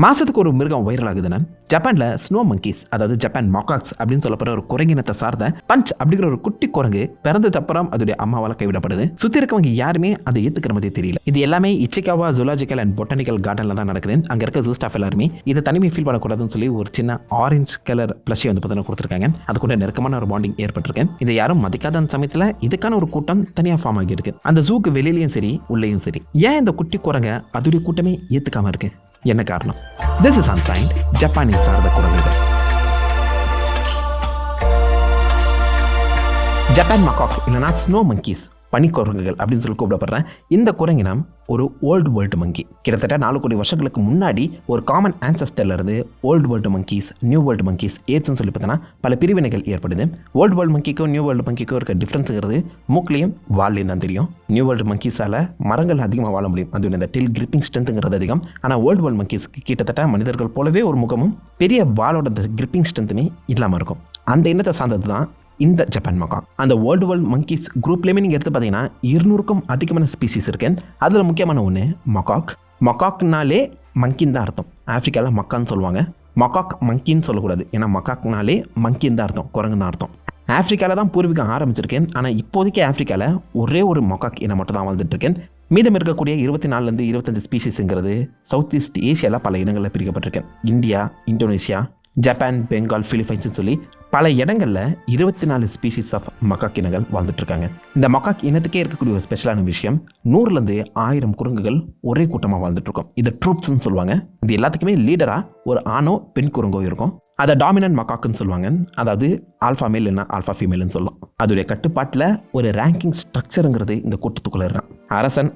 மாதத்துக்கு ஒரு மிருகம் வைரல் ஆகுதுன்னா ஜப்பானில் ஸ்னோ மங்கீஸ், அதாவது ஜப்பான் மக்காக்ஸ் அப்படின்னு சொல்லப்படுற ஒரு குரங்கினத்தை சார்ந்த பஞ்ச் அப்படிங்கிற ஒரு குட்டி குரங்கு பிறந்தது அப்புறம் அதோடைய அம்மாவால் கைவிடப்படுது. சுற்றி இருக்கவங்க யாருமே அதை ஏற்றுக்கிற மாதிரி தெரியல. இது எல்லாமே இச்சிகாவா ஜூலாஜிக்கல் அண்ட் பொட்டானிக்கல் கார்டனில் தான் நடக்குது. அங்கே இருக்க ஜூ ஸ்டாஃப் எல்லாருமே இதை தனிமை ஃபீல் பண்ணக்கூடாதுன்னு சொல்லி ஒரு சின்ன ஆரஞ்சு கலர் ப்ளஷை வந்து பார்த்தீங்கன்னா கொடுத்துருக்காங்க. அது கூட நெருக்கமான ஒரு பாண்டிங் ஏற்பட்டிருக்கு. இதை யாரும் மதிக்காத சமயத்தில் இதுக்கான ஒரு கூட்டம் தனியாக ஃபார்ம் ஆகியிருக்கு. அந்த ஜூக்கு வெளியிலையும் சரி உள்ளேயும் சரி. ஏன் இந்த குட்டி குரங்க அதோடைய கூட்டமே ஏற்றுக்காம இருக்கு? என்ன காரணம்? This is Unsigned, ஜப்பானீஸ் சார்ந்த குரங்குகள். ஜப்பான் மக்காக் இல்லைனா ஸ்னோ மங்கீஸ், பனிக்குரங்குகள் அப்படின்னு சொல்லி கூப்பிடப்படுறேன். இந்த குரங்கினம் ஒரு ஓல்டு வேர்ல்டு மங்கி. கிட்டத்தட்ட 4 கோடி வருஷங்களுக்கு முன்னாடி ஒரு காமன் ஆன்சஸ்டர்ல இருந்து old world monkeys, new world monkeys, ஏட்ஸ்னு சொல்லி பார்த்தோன்னா பல பிரிவினைகள் ஏற்படுது. ஓல்டு வேர்ல்டு மங்கிக்கும் நியூ வேர்ல்டு மங்கிக்கும் இருக்க டிஃப்ரென்ஸுங்கிறது மூக்கிலையும் வால்லையும் தான் தெரியும். நியூ வேர்ல்டு மங்கீஸால் மரங்கள் அதிகமாக வாழ முடியும், அது இந்த டெல் கிரிப்பிங் ஸ்ட்ரென்த்துங்கிறது அதிகம். ஆனால் ஓல்டு வேர்ல்டு மங்கீஸ்க்கு கிட்டத்தட்ட மனிதர்கள் போலவே ஒரு முகமும் பெரிய வாலோட கிரிப்பிங் ஸ்ட்ரென்த்துமே இல்லாமல் இருக்கும். அந்த இனத்தை சார்ந்தது தான் இந்த ஜப்பான் மக்காக். அந்த வேர்ல்டு வேர்ல்ட் மங்கீஸ் குரூப்லேயுமே நீங்கள் எடுத்து பார்த்தீங்கன்னா 200க்கும் அதிகமான ஸ்பீசிஸ் இருக்கு. அதில் முக்கியமான ஒன்று மக்காக். மக்காக்னாலே மங்கின்னு தான் அர்த்தம். ஆஃப்ரிக்காவில் மக்கான்னு சொல்லுவாங்க. மக்காக் மங்கின்னு சொல்லக்கூடாது, ஏன்னா மக்காக்னாலே மங்கின்னு தான் அர்த்தம், குரங்கு தான் அர்த்தம். ஆஃப்ரிக்காவில் தான் பூர்வீகம் ஆரம்பிச்சிருக்கேன். ஆனால் இப்போதைக்கு ஆஃப்ரிக்காவில் ஒரே ஒரு மக்காக் இனம் மட்டும் தான் வாழ்ந்துட்டு இருக்கேன். மீதம் இருக்கக்கூடிய 24லேருந்து 25 ஸ்பீசிஸுங்கிறது சவுத் ஈஸ்ட் ஏஷியாவில் பல இடங்களில் பிரிக்கப்பட்டிருக்கேன். இந்தியா, இந்தோனேஷியா, ஜப்பான், பெங்கால், பிலிப்பைன்ஸ்னு சொல்லி பல இடங்களில் 24 ஸ்பீஷீஸ் ஆஃப் மக்காக் இனங்கள் வாழ்ந்துட்டு இருக்காங்க. இந்த மக்காக் இனத்துக்கே இருக்கக்கூடிய ஒரு ஸ்பெஷலான விஷயம், 100லேருந்து 1000 குரங்குகள் ஒரே கூட்டமாக வாழ்ந்துட்டு இருக்கோம். இது ட்ரூப்ஸ்ன்னு சொல்லுவாங்க. இது எல்லாத்துக்குமே லீடராக ஒரு ஆணோ பெண் குரங்கோ இருக்கும். அதை டாமினன்ட் மக்காக்குன்னு சொல்லுவாங்க. அதாவது ஆல்ஃபா மேல் இல்லைன்னா ஆல்ஃபா ஃபீமேல்னு சொல்லலாம். அதோடைய கட்டுப்பாட்டில் ஒரு ரேங்கிங் ஸ்ட்ரக்சருங்கிறது இந்த கூட்டத்துக்குள்ளே இருக்கான்.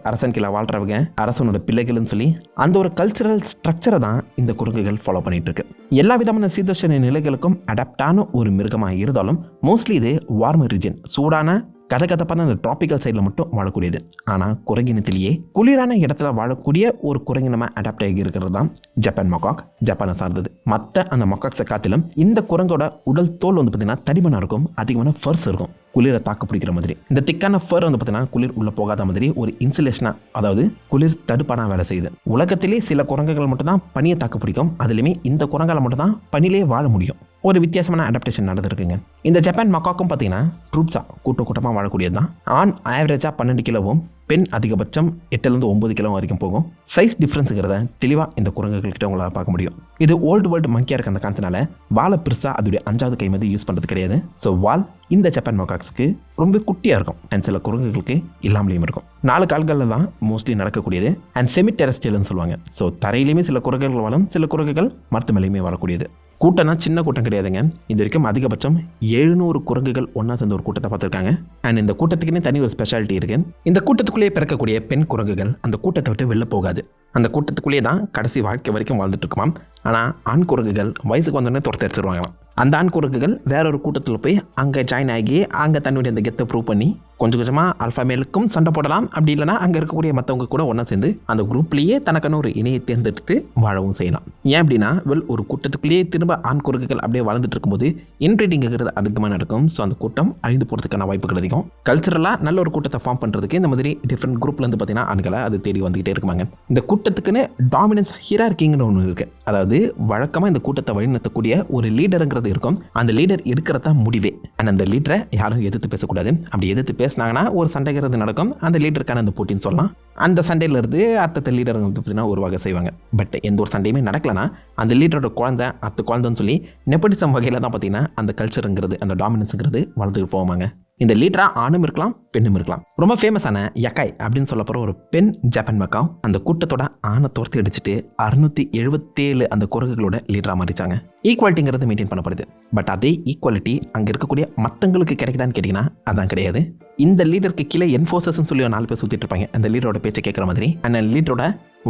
அரசன் கீழே வாழ்றவங்க, அரசனோட பிள்ளைகள்னு சொல்லி அந்த ஒரு கல்ச்சரல் ஸ்ட்ரக்சரை தான் இந்த குரங்குகள் ஃபாலோ பண்ணிட்டு இருக்கு. எல்லா விதமான சீதோஷண நிலைகளுக்கும் அடாப்டான ஒரு மிருகமாக இருந்தாலும் மோஸ்ட்லி இது வார்மர் ரீஜன், சூடான கதகதப்பான அந்த ட்ராபிக்கல் சைடில் மட்டும் வாழக்கூடியது. ஆனால் குரங்கினத்திலேயே குளிரான இடத்துல வாழக்கூடிய ஒரு குரங்கினமாக அடாப்ட் ஆகி இருக்கிறது தான் ஜப்பான் மக்காக், ஜப்பானை சார்ந்தது. மற்ற அந்த மக்காக்ஸை காட்டிலும் இந்த குரங்கோட உடல் தோல் வந்து பார்த்தீங்கன்னா தடிமனாக இருக்கும், அதிகமான ஃபர்ஸ் இருக்கும், குளிரை தாக்கு பிடிக்கிற மாதிரி. இந்த திக்கான ஃபர் வந்து பார்த்தீங்கன்னா குளிர் உள்ள போகாத மாதிரி ஒரு இன்சுலேஷனாக, அதாவது குளிர் தடுப்பான வேலை செய்யுது. உலகத்திலே சில குரங்குகள் மட்டும் தான் பனியை தாக்கு பிடிக்கும். அதுலேயுமே இந்த குரங்கால மட்டும் தான் பனிலே வாழ முடியும். ஒரு வித்தியாசமான அடாப்டேஷன் நடந்திருக்குங்க. இந்த ஜப்பான் மக்காக்கும் பார்த்தீங்கன்னா ட்ரூப்ஸாக கூட்டமாக வாழக்கூடியது தான். ஆண் ஆவரேஜாக 12 கிலோவும், பெண் அதிகபட்சம் 8லேருந்து 9 கிலோ வரைக்கும் போகும். சைஸ் டிஃப்ரென்ஸுங்கிறத தெளிவாக இந்த குரங்குகள்கிட்ட உங்களால் பார்க்க முடியும். இது ஓல்டு வேர்ல்டு மங்கியாக இருக்க அந்த காரணத்தினால வாழை பெருசாக அதோடைய 5வது கை மாதிரி யூஸ் பண்ணுறது கிடையாது. ஸோ வால் இந்த ஜப்பான் மக்காக்ஸுக்கு ரொம்ப குட்டியாக இருக்கும். அண்ட் சில குரங்குகளுக்கு இல்லாமலேயும் இருக்கும். 4 கால்களில் தான் மோஸ்ட்லி நடக்கக்கூடியது. அண்ட் செமி டெரஸ்ட்ரியல்னு சொல்லுவாங்க. ஸோ தரையிலையுமே சில குரங்குகள் வாழும், சில குரங்குகள் மரத்து மேலேயுமே வாழக்கூடியது. கூட்டம்னா சின்ன கூட்டம் கிடையாதுங்க. இது வரைக்கும் அதிகபட்சம் 700 குரங்குகள் ஒன்றா சேர்ந்த ஒரு கூட்டத்தை பார்த்துருக்காங்க. அண்ட் இந்த கூட்டத்துக்குன்னே தனி ஒரு ஸ்பெஷாலிட்டி இருக்குது. இந்த கூட்டத்துக்குள்ளேயே பிறக்கக்கூடிய பெண் குரங்குகள் அந்த கூட்டத்தை விட்டு வெளில போகாது. அந்த கூட்டத்துக்குள்ளேயே தான் கடைசி வாழ்க்கை வரைக்கும் வாழ்ந்துட்டு இருக்குமாம். ஆனால் ஆண் குரங்குகள் வயசுக்கு வந்தோடனே துரத்தடிச்சிருவாங்களாம். அந்த ஆண் குரங்குகள் வேற ஒரு கூட்டத்தில் போய் அங்கே ஜாயின் ஆகி அங்கே தன்னுடைய அந்த கெத்தை ப்ரூவ் பண்ணி கொஞ்சம் கொஞ்சமாக ஆல்ஃபா மேலுக்கும் சண்டை போடலாம். அப்படி இல்லைனா அங்கே இருக்கக்கூடிய மற்றவங்க கூட ஒன்றா சேர்ந்து அந்த குரூப்லேயே தனக்கான ஒரு இணையை தேர்ந்தெடுத்து வாழவும் செய்யலாம். ஏன் அப்படின்னா ஒரு கூட்டத்துக்குள்ளேயே திரும்ப ஆண் குரங்குகள் அப்படியே வளர்ந்துட்டு இருக்கும்போது இன்பிரீடிங்கிறது அதிகமாக நடக்கும். ஸோ அந்த கூட்டம் அழிந்து போகிறதுக்கான வாய்ப்புகள் அதிகம். கல்ச்சரலாக நல்ல ஒரு கூட்டத்தை ஃபார்ம் பண்ணுறதுக்கு இந்த மாதிரி டிஃப்ரெண்ட் குரூப்லேருந்து பார்த்தீங்கன்னா ஆண்களை அது தேடி வந்துகிட்டே இருக்குமாங்க. இந்த கூட்டத்துக்குன்னு டாமினன்ஸ் ஹியரார்கிங்கிற ஒன்று இருக்குது. அதாவது வழக்கமாக இந்த கூட்டத்தை வழிநடத்தக்கூடிய ஒரு லீடருங்கிறது இருக்கும். அந்த லீடர் எடுக்கிறதா முடிவே. அண்ட் அந்த லீடரை யாரும் எதிர்த்து பேசக்கூடாது. அப்படி எதிர்த்து பேசினாங்கன்னா ஒரு சண்டைங்கிறது நடக்கும். அந்த லீடருக்கான அந்த போட்டின்னு சொல்லலாம். அந்த சண்டையிலிருந்து அடுத்த லீடர் பார்த்தீங்கன்னா உருவாக செய்வாங்க. பட் எந்த ஒரு சண்டையுமே நடக்கலைன்னா அந்த லீடரோட குழந்தை குழந்தைன்னு சொல்லி நெப்போட்டிசம் வகையில் தான் பார்த்தீங்கன்னா அந்த கல்ச்சருங்கிறது, அந்த டாமினன்ஸுங்கிறது வளர்ந்துட்டு போவாங்க. இந்த லீடராக ஆணும் இருக்கலாம், பெண்ணும் இருக்கலாம். ரொம்ப ஃபேமஸான யக்காய் அப்படின்னு சொல்ல போகிற ஒரு பெண் ஜப்பான் மக்காவ் அந்த கூட்டத்தோட ஆணை தோர்த்து அடிச்சுட்டு 677 அந்த குரங்குகளோட லீடராக மாறிச்சாங்க. ஈக்குவாலிட்டிங்கிறது மெயின்டைன் பண்ணப்படுது. பட் அதே ஈக்குவாலிட்டி அங்கே இருக்கக்கூடிய மற்றவங்களுக்கு கிடைக்குதான்னு கேட்டிங்கன்னா அதான் கிடையாது. இந்த லீடருக்கு கீழே என்ஃபோர்ஸஸ்ன்னு சொல்லி 4 பேர் சுற்றிட்டு இருப்பாங்க அந்த லீடரோட பேச்சை கேட்குற மாதிரி. அந்த லீடரோட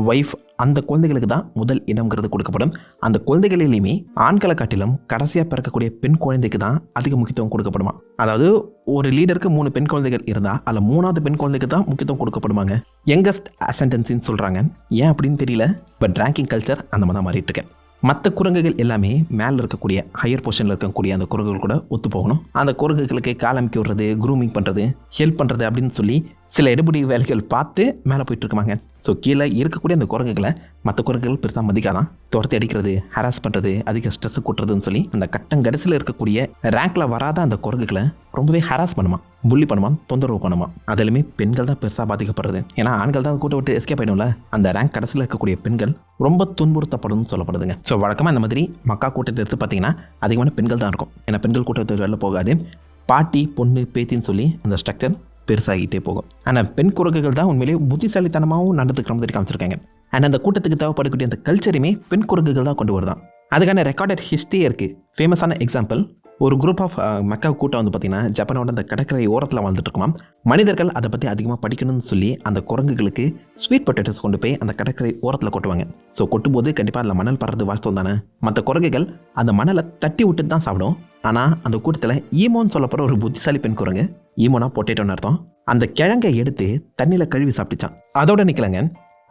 ஒய்ஃப், அந்த குழந்தைகளுக்கு தான் முதல் இடம்ங்கிறது கொடுக்கப்படும். அந்த குழந்தைகளிலையுமே ஆண்களை காட்டிலும் கடைசியாக பிறக்கக்கூடிய பெண் குழந்தைக்கு தான் அதிக முக்கியத்துவம் கொடுக்கப்படுமா. அதாவது ஒரு லீடருக்கு 3 பெண் குழந்தைகள் இருந்தால் அதில் 3வது பெண் குழந்தைக்கு தான் முக்கியத்துவம் கொடுக்கப்படுவாங்க. யங்கஸ்ட் அசெண்டன்சின்னு சொல்கிறாங்க. ஏன் அப்படின்னு தெரியல. பட் ரேங்கிங் கல்ச்சர் அந்த மாதிரி தான் மாறிட்டு இருக்கேன். மற்ற குரங்குகள் எல்லாமே மேலே இருக்கக்கூடிய ஹையர் பொசிஷனில் இருக்கக்கூடிய அந்த குரங்குகள் கூட ஒத்து போகணும். அந்த குரங்குகளுக்கு கால் அமைக்க விடுறது, க்ரூமிங் பண்ணுறது, ஹெல்ப் பண்ணுறது அப்படின்னு சொல்லி சில எடுபடி வேலைகள் பார்த்து மேலே போயிட்டு இருக்குமாங்க. ஸோ கீழே இருக்கக்கூடிய அந்த குரங்குகளை மற்ற குரங்குகள் பெருசாக மதிக்காதான் துரத்தி அடிக்கிறது, ஹராஸ் பண்ணுறது, அதிக ஸ்ட்ரெஸ் கூட்டுறதுன்னு சொல்லி அந்த கட்டங்கடைசியில் இருக்கக்கூடிய ரேங்க்ல வராத அந்த குரங்குகளை ரொம்பவே ஹராஸ் பண்ணுமா, புள்ளி பண்ணுமா, தொந்தரவு பண்ணுமா. அதிலுமே பெண்கள் தான் பெருசாக பாதிக்கப்படுறது. ஏன்னா ஆண்கள் தான் கூட்ட விட்டு எஸ்கேப் ஆயிடும்ல. அந்த ரேங்க் கடைசியில் இருக்கக்கூடிய பெண்கள் ரொம்ப துன்புறுத்தப்படும் சொல்லப்படுதுங்க. ஸோ வழக்கமாக இந்த மாதிரி மக்கா கூட்டத்தை எடுத்து பார்த்தீங்கன்னா அதிகமான பெண்கள் தான் இருக்கும். ஏன்னா பெண்கள் கூட்டத்தை வெளில போகாது. பாட்டி, பொண்ணு, பேத்தின்னு சொல்லி அந்த ஸ்ட்ரக்சர் பெருசாகிட்டே போகும். ஆனால் பெண் குரங்குகள் தான் உண்மையிலேயே புத்திசாலித்தனமாகவும் நடந்துக்கிற மாதிரி காமிச்சிருக்காங்க. அண்ட் அந்த கூட்டத்துக்கு தேவைப்படக்கூடிய அந்த கல்ச்சரையுமே பெண் குரங்குகள் தான் கொண்டு வருதான். அதுக்கான ரெக்கார்டட் ஹிஸ்ட்ரியே இருக்குது. ஃபேமஸான எக்ஸாம்பிள், ஒரு குரூப் ஆஃப் மக்கா கூட்டம் வந்து பார்த்திங்கன்னா ஜப்பானோட அந்த கடற்கரை ஓரத்தில் வாழ்ந்துட்டு இருக்குமா. மனிதர்கள் அதை பற்றி அதிகமாக படிக்கணும்னு சொல்லி அந்த குரங்குகளுக்கு ஸ்வீட் பொட்டேட்டோஸ் கொண்டு போய் அந்த கடற்கரை ஓரத்தில் கொட்டுவாங்க. ஸோ கொட்டும்போது கண்டிப்பாக அதில் மணல் பறந்து வாஸ்தவம் தானே. மற்ற குரங்குகள் அந்த மணலை தட்டி விட்டுட்டு தான் சாப்பிடும். ஆனால் அந்த கூட்டத்தில் ஈமோன்னு சொல்லப்படுற ஒரு புத்திசாலி பெண் குரங்கு, ஈமோனா பொட்டேட்டோன்னு அர்த்தம், அந்த கிழங்கை எடுத்து தண்ணியில் கழுவி சாப்பிட்டுச்சான். அதோட நிற்கலங்க,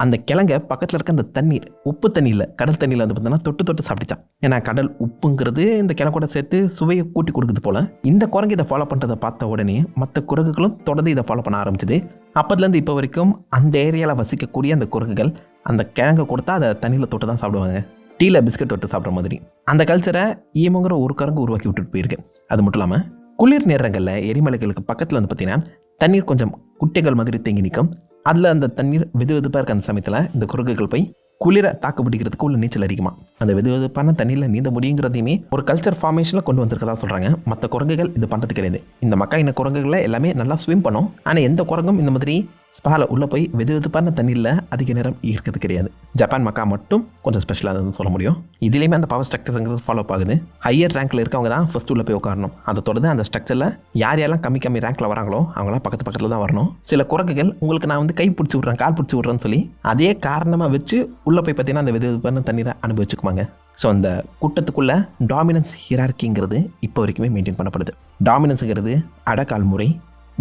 அந்த கிழங்க பக்கத்தில் இருக்க அந்த தண்ணீர், உப்பு தண்ணியில், கடல் தண்ணியில் வந்து பார்த்தீங்கன்னா தொட்டு சாப்பிட்டுச்சான். ஏன்னா கடல் உப்புங்கிறது இந்த கிழங்கோட சேர்த்து சுவையை கூட்டி கொடுக்குது போல. இந்த குரங்கு இதை ஃபாலோ பண்ணுறதை பார்த்த உடனே மற்ற குரங்குகளும் தொடர்ந்து இதை ஃபாலோ பண்ண ஆரம்பிச்சது. அப்போதுலேருந்து இப்போ வரைக்கும் அந்த ஏரியாவில் வசிக்கக்கூடிய அந்த குரங்குகள் அந்த கிழங்கை கொடுத்தா அதை தண்ணியில் தொட்டு தான் சாப்பிடுவாங்க. டீயில் பிஸ்கட் தொட்டு சாப்பிட்ற மாதிரி அந்த கல்ச்சரை ஈமோங்கிற ஒரு குரங்கு உருவாக்கி விட்டுட்டு போயிருக்கு. அது மட்டும் இல்லாமல் குளிர் நேரங்களில் எரிமலைகளுக்கு பக்கத்தில் வந்து பார்த்திங்கன்னா தண்ணீர் கொஞ்சம் குட்டைகள் மாதிரி தேங்கி நிற்கும். அதில் அந்த தண்ணீர் வெதுவெதுப்பாக இருக்க அந்த சமயத்தில் இந்த குரங்குகள் போய் குளிரை தாக்கு பிடிக்கிறதுக்கு உள்ள நீச்சல் அடிக்குமா. அந்த வெதுவெதுப்பான தண்ணியில் நீந்த முடியுங்கிறதையுமே ஒரு கல்ச்சர் ஃபார்மேஷனில் கொண்டு வந்திருக்கதா சொல்கிறாங்க. மற்ற குரங்குகள் இது பண்ணுறது கிடையாது. இந்த மக்கா இன குரங்குகளில் எல்லாமே நல்லா ஸ்விம் பண்ணும். ஆனால் எந்த குரங்கும் இந்த மாதிரி ஸ்பாவில் உள்ளே போய் வெதுவெதுப்பான தண்ணியில் அதிக நேரம் இருக்கிறது கிடையாது. ஜப்பான் மக்கா மட்டும் கொஞ்சம் ஸ்பெஷலாக சொல்ல முடியும். இதுலேயுமே அந்த பவர் ஸ்ட்ரக்சருங்கிறது ஃபாலோ ஆகுது. ஹையர் ரேங்க்கில் இருக்கவங்க தான் ஃபர்ஸ்ட் உள்ளே போய் உட்காரணும். அதை தொடர்ந்து அந்த ஸ்ட்ரக்சரில் யாரெல்லாம் கம்மி ரேங்க்கில் வராங்களோ அவங்களாம் பக்கத்தில் தான் வரணும். சில குரங்குகள் உங்களுக்கு நான் வந்து கை பிடிச்சி விட்றேன், கால் பிடிச்சி விட்றேன்னு சொல்லி அதே காரணமாக வச்சு உள்ளே போய் பார்த்தீங்கன்னா அந்த வெதுவெதுப்பான தண்ணீரை அனுபவிச்சுக்குவாங்க. ஸோ அந்த கூட்டத்துக்குள்ளே டாமினன்ஸ் ஹியரார்கிங்கிறது இப்போ வரைக்குமே மெயின்டைன் பண்ணப்படுது. டாமினன்ஸுங்கிறது அடக்கால் முறை,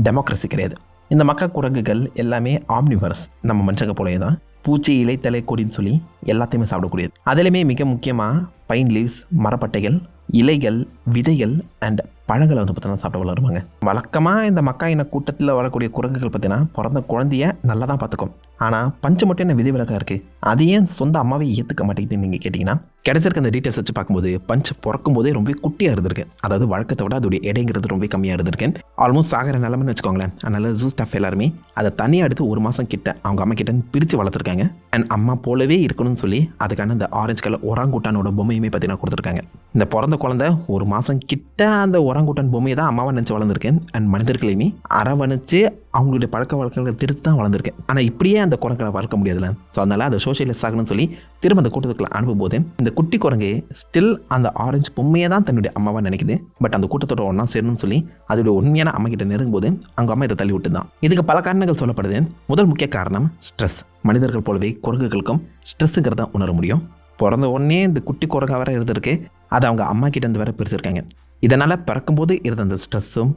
டெமோக்ரஸி கிடையாது. இந்த மக்கா குரங்குகள் எல்லாமே ஆம்னிவரஸ், நம்ம மனுஷங்க போலயே தான். பூச்சி, இலை, தலை, கொடின்னு சொல்லி எல்லாத்தையுமே சாப்பிடக்கூடியது. அதிலுமே மிக முக்கியமாக பைன் லீவ்ஸ், மரப்பட்டைகள், இலைகள், விதைகள் அண்ட் பழங்களை வந்து பார்த்தீங்கன்னா சாப்பிட வளருவாங்க. வழக்கமாக இந்த மக்கா இன கூட்டத்தில் வரக்கூடிய குரங்குகள் பார்த்தீங்கன்னா பிறந்த குழந்தைய நல்லா தான் பார்த்துக்கும். ஆனால் பஞ்சு மட்டும் என்ன விதிவிலக்காக இருக்குது, அது ஏன் சொந்த அம்மாவை ஏற்றுக்க மாட்டேங்குதுன்னு நீங்கள் கேட்டிங்கன்னா, கிடைச்சிருக்க அந்த டீட்டெயில்ஸ் வச்சு பார்க்கும்போது பஞ்சு பிறக்கும் போதே ரொம்ப குட்டியாக இருந்திருக்கு. அதாவது வழக்கத்தை விட அதோடைய எடைங்கிறது ரொம்ப கம்மியாக இருந்திருக்கு. ஆல்மோஸ்ட் சாகிற நிலமைன்னு வச்சுக்கோங்களேன். அதனால் ஜூ ஸ்டாஃப் எல்லாருமே அதை தனியாக எடுத்து 1 மாதம் கிட்ட அவங்க அம்மா கிட்ட பிரித்து வளர்த்துருக்காங்க. அண்ட் அம்மா போலவே இருக்கணும்னு சொல்லி அதுக்கான அந்த ஆரஞ்சு கலர் ஒராங்குட்டானோட பொம்மையுமே பார்த்தீங்கன்னா கொடுத்துருக்காங்க. இந்த பிறந்த குழந்தை 1 மாதம் கிட்ட அந்த ஒராங்குட்டான் பொம்மையை தான் அம்மாவை நினச்சி வளர்ந்துருக்கேன். அண்ட் மனிதர்களையுமே அரவணைச்சு அவங்களுடைய பழக்க வழக்கங்களை திருத்தி தான் வளர்ந்துருக்கேன். ஆனால் இப்படியே அந்த குரங்களை வளர்க்க முடியாதுல்ல. ஸோ அதனால் அதை சோஷியலைஸ் ஆகணும்னு சொல்லி திரும்ப அந்த கூட்டத்துக்குள்ள அனுப்பும்போது இந்த குட்டி குரங்கு ஸ்டில் அந்த ஆரஞ்சு பொம்மையை தான் தன்னுடைய அம்மாவாக நினைக்குது. பட் அந்த கூட்டத்தோட ஒன்றா சேரணும்னு சொல்லி அதோட உண்மையான அம்மா கிட்ட நெருங்கும் போது அவங்க அம்மா இதை தள்ளி விட்டு தான். இதுக்கு பல காரணங்கள் சொல்லப்படுது. முதல் முக்கிய காரணம் ஸ்ட்ரெஸ். மனிதர்கள் போலவே குரங்குகளுக்கும் ஸ்ட்ரெஸ்ஸுங்கிறத உணர முடியும். பிறந்த உடனே இந்த குட்டி குரங்காக வேற இருந்திருக்கு. அதை அவங்க அம்மா கிட்ட இருந்து வேற பிரிச்சிருக்காங்க. இதனால் பிறக்கும்போது இருந்த அந்த ஸ்ட்ரெஸ்ஸும்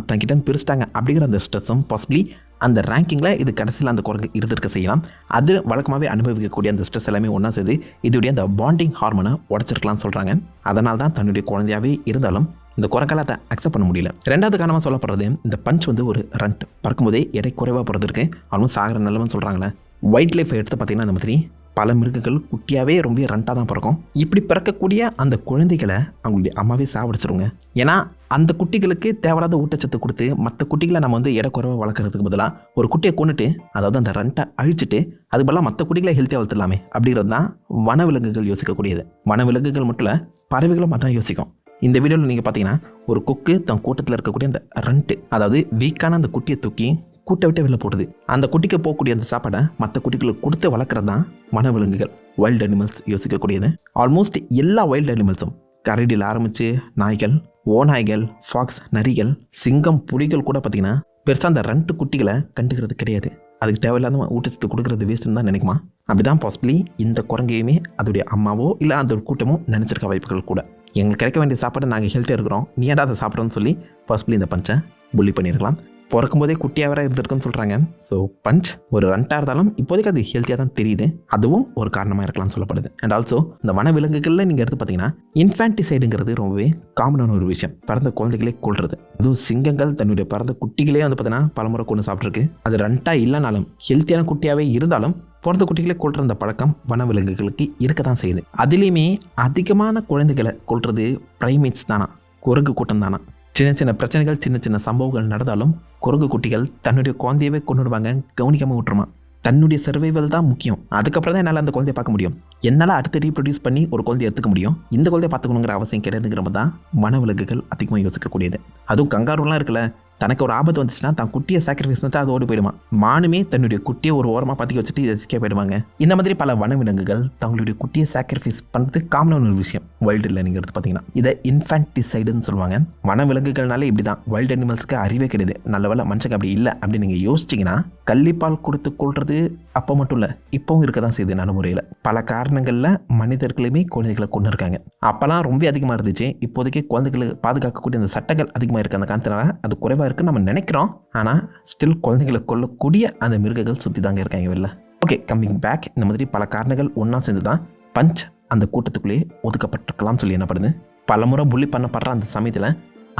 தங்கிட்ட பிரிச்சிட்டாங்க அப்படிங்கிற அந்த ஸ்ட்ரெஸ்ஸும் பாசிபிளி அந்த ரேங்கிங்கில் இது கடைசியில் அந்த குரங்கு இருந்திருக்க செய்யலாம். அது வழக்கமாகவே அனுபவிக்கக்கூடிய அந்த ஸ்ட்ரெஸ் எல்லாமே ஒன்றா சேர்ந்து இதோடைய அந்த பாண்டிங் ஹார்மோனை உடச்சிருக்கலாம்னு சொல்கிறாங்க. அதனால தான் தன்னுடைய குழந்தையாகவே இருந்தாலும் இந்த குரங்கால் அதை அக்செப்ட் பண்ண முடியல. ரெண்டாவது காரணமாக சொல்லப்படுறது, இந்த பஞ்ச் வந்து ஒரு ரண்ட் பறக்கும்போதே எடை குறைவாக பிறந்திருக்கு. ஆல்மோஸ்ட் சாகிற நிலமன்னு சொல்கிறாங்களே. வைல்ட் லைஃப் எடுத்து பார்த்தீங்கன்னா அந்த மாதிரி பல மிருகங்கள் குட்டியாகவே ரொம்ப ரண்டாக தான் பிறக்கும். இப்படி பிறக்கக்கூடிய அந்த குழந்தைகளை அவங்களுடைய அம்மாவே சாவடிச்சிருங்க. ஏன்னா அந்த குட்டிகளுக்கு தேவையில்லாத ஊட்டச்சத்து கொடுத்து மற்ற குட்டிகளை நம்ம வந்து எடை குறைவாக வளர்க்குறதுக்கு பதிலாக ஒரு குட்டியை கொண்டுட்டு, அதாவது அந்த ரண்டை அழிச்சிட்டு அதுக்கு பதிலாக மற்ற குட்டிகளை ஹெல்த்தியாக வளர்த்துலாமே அப்படிங்கிறது தான் வனவிலங்குகள் யோசிக்கக்கூடியது. வனவிலங்குகள் மட்டும் இல்லை, பறவைகளும் அதான் யோசிக்கும். இந்த வீடியோவில் நீங்கள் பார்த்தீங்கன்னா ஒரு கொக்கு தன் கூட்டத்தில் இருக்கக்கூடிய அந்த ரண்ட்டு, அதாவது வீக்கான அந்த குட்டியை தூக்கி கூட்டை விட்டு வெளில போடுது. அந்த குட்டிக்கு போகக்கூடிய அந்த சாப்பாடை மற்ற குட்டிகளுக்கு கொடுத்து வளர்க்குறது தான் வனவிலங்குகள், வைல்டு அனிமல்ஸ் யோசிக்கக்கூடியது. ஆல்மோஸ்ட் எல்லா வைல்டு அனிமல்ஸும் கரடியில் ஆரம்பித்து நாய்கள், ஓநாய்கள், ஃபாக்ஸ், நரிகள், சிங்கம், புலிகள் கூட பார்த்திங்கன்னா பெருசாக அந்த ரண்டு குட்டிகளை கண்டுக்கிறது கிடையாது. அதுக்கு தேவையில்லாத ஊட்டச்சத்து கொடுக்குறது வேஸ்ட்டுன்னு தான் நினைக்குமா. அப்படி தான் பாசிபிளி இந்த குரங்கையுமே அதோடைய அம்மாவோ இல்லை அந்த கூட்டமோ நினச்சிருக்க வாய்ப்புகள் கூட. எங்களுக்கு கிடைக்க வேண்டிய சாப்பாடை நாங்கள் ஹெல்த்தியாக இருக்கிறோம், நீ ஏடா அதை சாப்பிட்றோன்னு சொல்லி பாசிபிளி இந்த பஞ்சை புள்ளி பண்ணியிருக்கலாம். பிறக்கும் போதே குட்டியாக வேற இருந்திருக்குன்னு சொல்கிறாங்க. ஸோ பஞ்ச் ஒரு ரன்ட்டாக இருந்தாலும் இப்போதைக்கு அது ஹெல்த்தியாக தான் தெரியுது. அதுவும் ஒரு காரணமாக இருக்கலாம்னு சொல்லப்படுது. அண்ட் ஆல்சோ இந்த வனவிலங்குகளில் நீங்கள் எடுத்து பார்த்தீங்கன்னா இன்ஃபான்டிசைடுங்கிறது ரொம்பவே காமனான ஒரு விஷயம். பிறந்த குழந்தைகளே கொள்வது. அதுவும் சிங்கங்கள் தன்னுடைய பிறந்த குட்டிகளே வந்து பார்த்தீங்கன்னா பலமுறை கொண்டு சாப்பிட்ருக்கு. அது ரன்ட்டாக இல்லைனாலும் ஹெல்த்தியான குட்டியாகவே இருந்தாலும் பிறந்த குட்டிகளே கொள்கிற அந்த பழக்கம் வனவிலங்குகளுக்கு இருக்க தான் செய்யுது. அதுலேயுமே அதிகமான குழந்தைகளை கொள்வது பிரைமேட்ஸ் தானா, குரங்கு கூட்டம் தானா. சின்ன சின்ன பிரச்சனைகள், சின்ன சின்ன சம்பவங்கள் நடந்தாலும் குரங்கு குட்டிகள் தன்னுடைய குழந்தையவே கொண்டுடுவாங்க, கவனிக்காமல் விட்டுருமா. தன்னுடைய சர்வைவல் தான் முக்கியம். அதுக்கப்புறம் தான் என்னால் அந்த குழந்தைய பார்க்க முடியும். என்னால் அடுத்து ரீப்ரொடியூஸ் பண்ணி ஒரு குழந்தைய எடுத்துக்க முடியும். இந்த குழந்தைய பார்த்துக்கணுங்கிற அவசியம் கிடையாதுங்கிறப்ப தான் வனவிலங்குகள் அதிகமாக யோசிக்கக்கூடியது. அதுவும் கங்காருலாம் இருக்குல்ல, தனக்கு ஒரு ஆபத்து வந்துச்சுன்னா தான் குட்டியை சாக்ரிஃபைஸ் பண்ணிட்டு அது ஓடி போயிடுமா. மானுமே தன்னுடைய குட்டியை ஒரு ஓரமாக பார்த்து வச்சுட்டு எஸ்கேப் போயிடுவாங்க. இந்த மாதிரி பல வனவிலங்குகள் தங்களுடைய குட்டியை சாக்ரிஃபைஸ் பண்ணுறது காமனான ஒரு விஷயம் வைல்டில் நீங்கள் எடுத்து பார்த்தீங்கன்னா. இதை இன்ஃபான்டிசைடுன்னு சொல்லுவாங்க. வனவிலங்குகள்னாலே இப்படி தான். வைல்டு அனிமல்ஸுக்கு அறிவே கிடையாது. நல்ல வேலை மனுஷங்க அப்படி இல்லை அப்படின்னு நீங்கள் யோசிச்சிங்கன்னா கள்ளிப்பால் கொடுத்து கொள்வது அப்போ மட்டும் இல்லை, இப்போவும் இருக்க தான் செய்யுது நடைமுறையில். பல காரணங்களில் மனிதர்களுமே குழந்தைகளை கொண்டு இருக்காங்க. அப்போல்லாம் ரொம்ப அதிகமாக இருந்துச்சு. இப்போதைக்கு குழந்தைகளை பாதுகாக்கக்கூடிய அந்த சட்டங்கள் அதிகமாக இருக்குது. அந்த காரணத்தினால அது குறைவாக இருக்குன்னு நம்ம நினைக்கிறோம். ஆனால் ஸ்டில் குழந்தைகளை கொல்லக்கூடிய அந்த மிருகங்கள் சுற்றி தாங்க இருக்காங்க வெளில. Okay, coming back. இந்த மாதிரி பல காரணங்கள் ஒன்றா சேர்ந்து தான் பஞ்ச் அந்த கூட்டத்துக்குள்ளேயே ஒதுக்கப்பட்டிருக்கலாம்னு சொல்லி என்னப்படுது. பலமுறை புள்ளி பண்ணப்படுற அந்த சமயத்தில்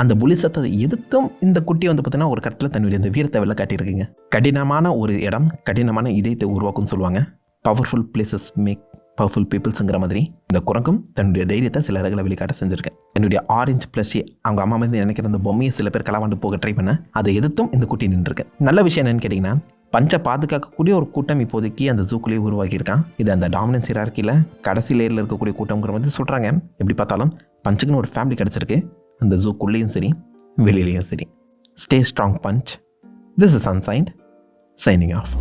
அந்த புலி சத்தத்தை எதிர்த்தும் இந்த குட்டி வந்து பார்த்தீங்கன்னா ஒரு கட்டத்தில் தன்னுடைய இந்த வீரத்தை வெளில காட்டியிருக்குங்க. கடினமான ஒரு இடம் கடினமான இதயத்தை உருவாக்கும்னு சொல்லுவாங்க. பவர்ஃபுல் பிளேசஸ் மேக் பவர்ஃபுல் பீப்புள்ஸுங்கிற மாதிரி இந்த குரங்கும் தன்னுடைய தைரியத்தை சில இடங்களை வெளிக்காட்ட செஞ்சுருக்கேன். என்னுடைய ஆரஞ்சு ப்ளஷி அவங்க அம்மா மாதிரி நினைக்கிற அந்த பொம்மையை சில பேர் களவாண்டு போக ட்ரை பண்ண அதை எதிர்த்தும் இந்த குட்டி நின்றுருக்கு. நல்ல விஷயம் என்னன்னு கேட்டிங்கன்னா, பஞ்சை பாதுகாக்கக்கூடிய ஒரு கூட்டம் இப்போதைக்கு அந்த ஜூக்குள்ளேயே உருவாக்கியிருக்கான். இது அந்த டாமினன்ஸ் ஹியரார்க்கியில் கடைசி லேயரில் இருக்கக்கூடிய கூட்டங்கிற மாதிரி சொல்கிறாங்க. எப்படி பார்த்தாலும் பஞ்சுக்குன்னு ஒரு ஃபேமிலி கிடச்சிருக்கு. அந்த ஜூக்குள்ளேயும் சரி வெளியிலையும் சரி. Stay strong punch. This is ancient signing of.